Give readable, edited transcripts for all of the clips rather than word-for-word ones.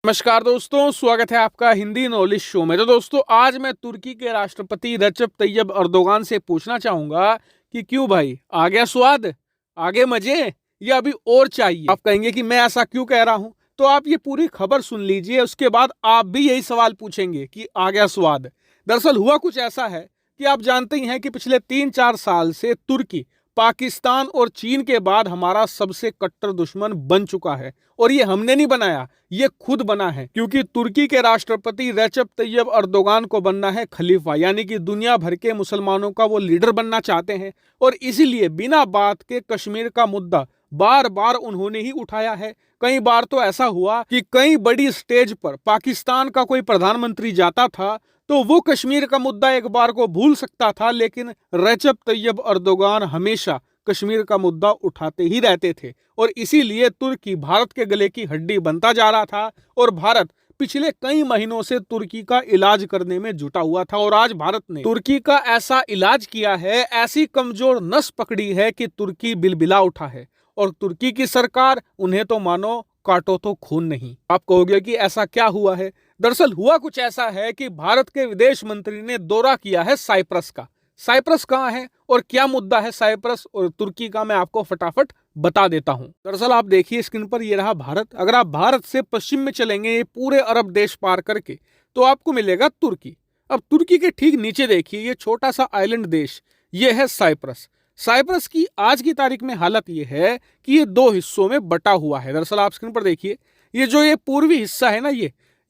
नमस्कार दोस्तों, स्वागत है आपका हिंदी नॉलेज शो में। तो दोस्तों, आज मैं तुर्की के राष्ट्रपति रजब तैयब अर्दोगान से पूछना चाहूंगा कि क्यों भाई, आ गया स्वाद, आगे मजे या अभी और चाहिए। आप कहेंगे कि मैं ऐसा क्यों कह रहा हूं, तो आप ये पूरी खबर सुन लीजिए, उसके बाद आप भी यही सवाल पूछेंगे कि आ गया स्वाद। दरअसल हुआ कुछ ऐसा है कि आप जानते ही हैं कि पिछले 3-4 साल से तुर्की पाकिस्तान और चीन के बाद हमारा सबसे कट्टर दुश्मन बन चुका है। और ये हमने नहीं बनाया, ये खुद बना है, क्योंकि तुर्की के राष्ट्रपति रजब तैयब अर्दोगान को बनना है खलीफा, यानी कि दुनिया भर के मुसलमानों का वो लीडर बनना चाहते हैं। और इसीलिए बिना बात के कश्मीर का मुद्दा बार बार उन्होंने ही उठाया है। कई बार तो ऐसा हुआ कि कई बड़ी स्टेज पर पाकिस्तान का कोई प्रधानमंत्री जाता था तो वो कश्मीर का मुद्दा एक बार को भूल सकता था, लेकिन रजब तैयब अर्दोगान हमेशा कश्मीर का मुद्दा उठाते ही रहते थे। और इसीलिए तुर्की भारत के गले की हड्डी बनता जा रहा था और भारत पिछले कई महीनों से तुर्की का इलाज करने में जुटा हुआ था। और आज भारत ने तुर्की का ऐसा इलाज किया है, ऐसी कमजोर नस पकड़ी है कि तुर्की बिलबिला उठा है। और तुर्की की सरकार उन्हें तो मानो काटो तो खून नहीं। आप कहोगे कि ऐसा क्या हुआ है। दरअसल हुआ कुछ ऐसा है कि भारत के विदेश मंत्री ने दौरा किया है साइप्रस का। साइप्रस कहाँ है और क्या मुद्दा है साइप्रस और तुर्की का, मैं आपको फटाफट बता देता हूं। दरअसल आप देखिए स्क्रीन पर, ये रहा भारत। अगर आप भारत से पश्चिम में चलेंगे, ये पूरे अरब देश पार करके, तो आपको मिलेगा तुर्की। अब तुर्की के ठीक नीचे देखिए, ये छोटा सा आइलैंड देश, ये है साइप्रस। साइप्रस की आज की तारीख में हालत ये है कि ये 2 हिस्सों में बटा हुआ है। दरअसल आप स्क्रीन पर देखिए, ये जो ये पूर्वी हिस्सा है ना,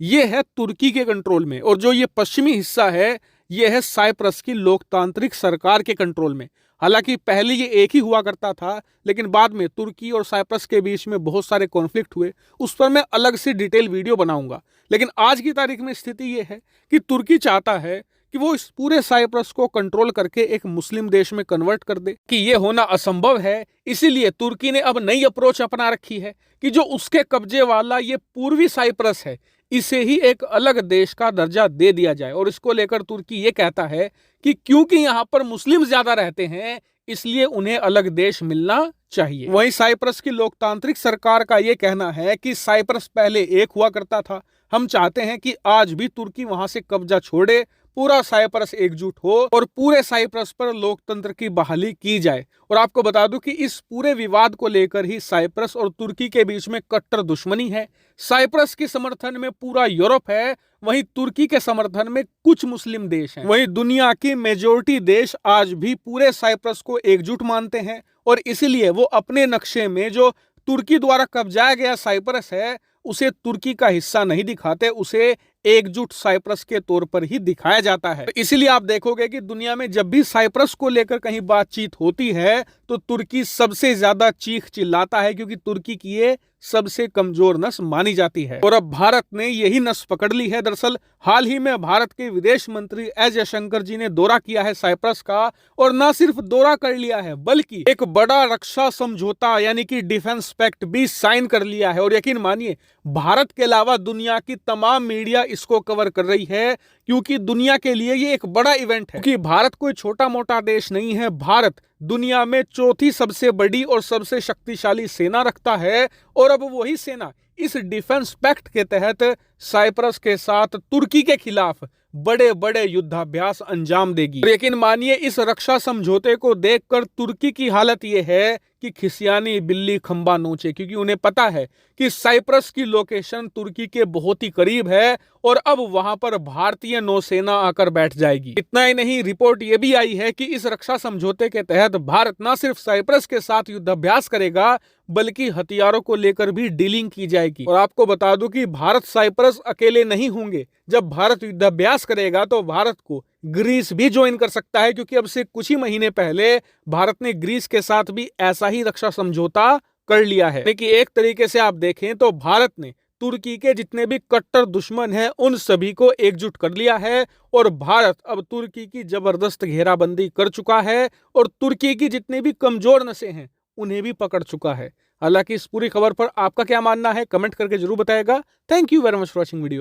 ये है तुर्की के कंट्रोल में, और जो ये पश्चिमी हिस्सा है ये है साइप्रस की लोकतांत्रिक सरकार के कंट्रोल में। हालांकि पहले ये एक ही हुआ करता था, लेकिन बाद में तुर्की और साइप्रस के बीच में बहुत सारे कॉन्फ्लिक्ट हुए, उस पर मैं अलग से डिटेल वीडियो बनाऊंगा। लेकिन आज की तारीख में स्थिति ये है कि तुर्की चाहता है कि वो इस पूरे साइप्रस को कंट्रोल करके एक मुस्लिम देश में कन्वर्ट कर दे, कि ये होना असंभव है। इसीलिए तुर्की ने अब नई अप्रोच अपना रखी है कि जो उसके कब्जे वाला ये पूर्वी साइप्रस है, इसे ही एक अलग देश का दर्जा दे दिया जाए। और इसको लेकर तुर्की ये कहता है कि क्योंकि यहाँ पर मुस्लिम ज्यादा रहते हैं, इसलिए उन्हें अलग देश मिलना चाहिए। वहीं साइप्रस की लोकतांत्रिक सरकार का ये कहना है कि साइप्रस पहले एक हुआ करता था, हम चाहते हैं कि आज भी तुर्की वहां से कब्जा छोड़े, पूरा साइप्रस एकजुट हो और पूरे साइप्रस पर लोकतंत्र की बहाली की जाए। और आपको बता दूं कि इस पूरे विवाद को लेकर ही साइप्रस और तुर्की के बीच में कट्टर दुश्मनी है। साइप्रस के समर्थन में पूरा यूरोप है, वहीं तुर्की के समर्थन में कुछ मुस्लिम देश हैं। वहीं दुनिया की मेजोरिटी देश आज भी पूरे साइप्रस को एकजुट मानते हैं, और इसीलिए वो अपने नक्शे में जो तुर्की द्वारा कब्जाया गया साइप्रस है, उसे तुर्की का हिस्सा नहीं दिखाते, उसे एकजुट साइप्रस के तौर पर ही दिखाया जाता है। तो इसीलिए आप देखोगे कि दुनिया में जब भी साइप्रस को लेकर कहीं बातचीत होती है तो तुर्की सबसे ज्यादा चीख चिल्लाता है, क्योंकि तुर्की की ये सबसे कमजोर नस मानी जाती है। और अब भारत ने यही नस पकड़ ली है। दरअसल हाल ही में भारत के विदेश मंत्री एस जयशंकर जी ने दौरा किया है साइप्रस का, और न सिर्फ दौरा कर लिया है बल्कि एक बड़ा रक्षा समझौता यानी कि डिफेंस पैक्ट भी साइन कर लिया है। और यकीन मानिए, भारत के अलावा दुनिया की तमाम मीडिया इसको कवर कर रही है, क्योंकि दुनिया के लिए ये एक बड़ा इवेंट है। क्योंकि भारत कोई छोटा मोटा देश नहीं है, भारत दुनिया में 4थी सबसे बड़ी और सबसे शक्तिशाली सेना रखता है। और अब वही सेना इस डिफेंस पैक्ट के तहत साइप्रस के साथ तुर्की के खिलाफ बड़े बड़े युद्धाभ्यास अंजाम देगी। और यकीन मानिए, इस रक्षा समझौते को देखकर तुर्की की हालत यह है कि खिसियानी बिल्ली खंबा नोचे, क्योंकि उन्हें पता है कि साइप्रस की लोकेशन तुर्की के बहुत ही करीब है और अब वहां पर भारतीय नौसेना आकर बैठ जाएगी। इतना ही नहीं, रिपोर्ट यह भी आई है कि इस रक्षा समझौते के तहत भारत न सिर्फ साइप्रस के साथ युद्धाभ्यास करेगा, बल्कि हथियारों को लेकर भी डीलिंग की जाएगी। और आपको बता दूं कि भारत साइप्रस अकेले नहीं होंगे। जब भारत युद्धाभ्यास करेगा तो भारत को ग्रीस भी ज्वाइन कर सकता है, क्योंकि अब से कुछ ही महीने पहले भारत ने ग्रीस के साथ भी ऐसा ही रक्षा समझौता कर लिया है। लेकिन एक तरीके से आप देखें तो भारत ने तुर्की के जितने भी कट्टर दुश्मन हैं उन सभी को एकजुट कर लिया है, और भारत अब तुर्की की जबरदस्त घेराबंदी कर चुका है और तुर्की की जितने भी कमजोर नसें हैं उन्हें भी पकड़ चुका है। हालांकि इस पूरी खबर पर आपका क्या मानना है, कमेंट करके जरूर बताएगा। Thank you very much for watching video.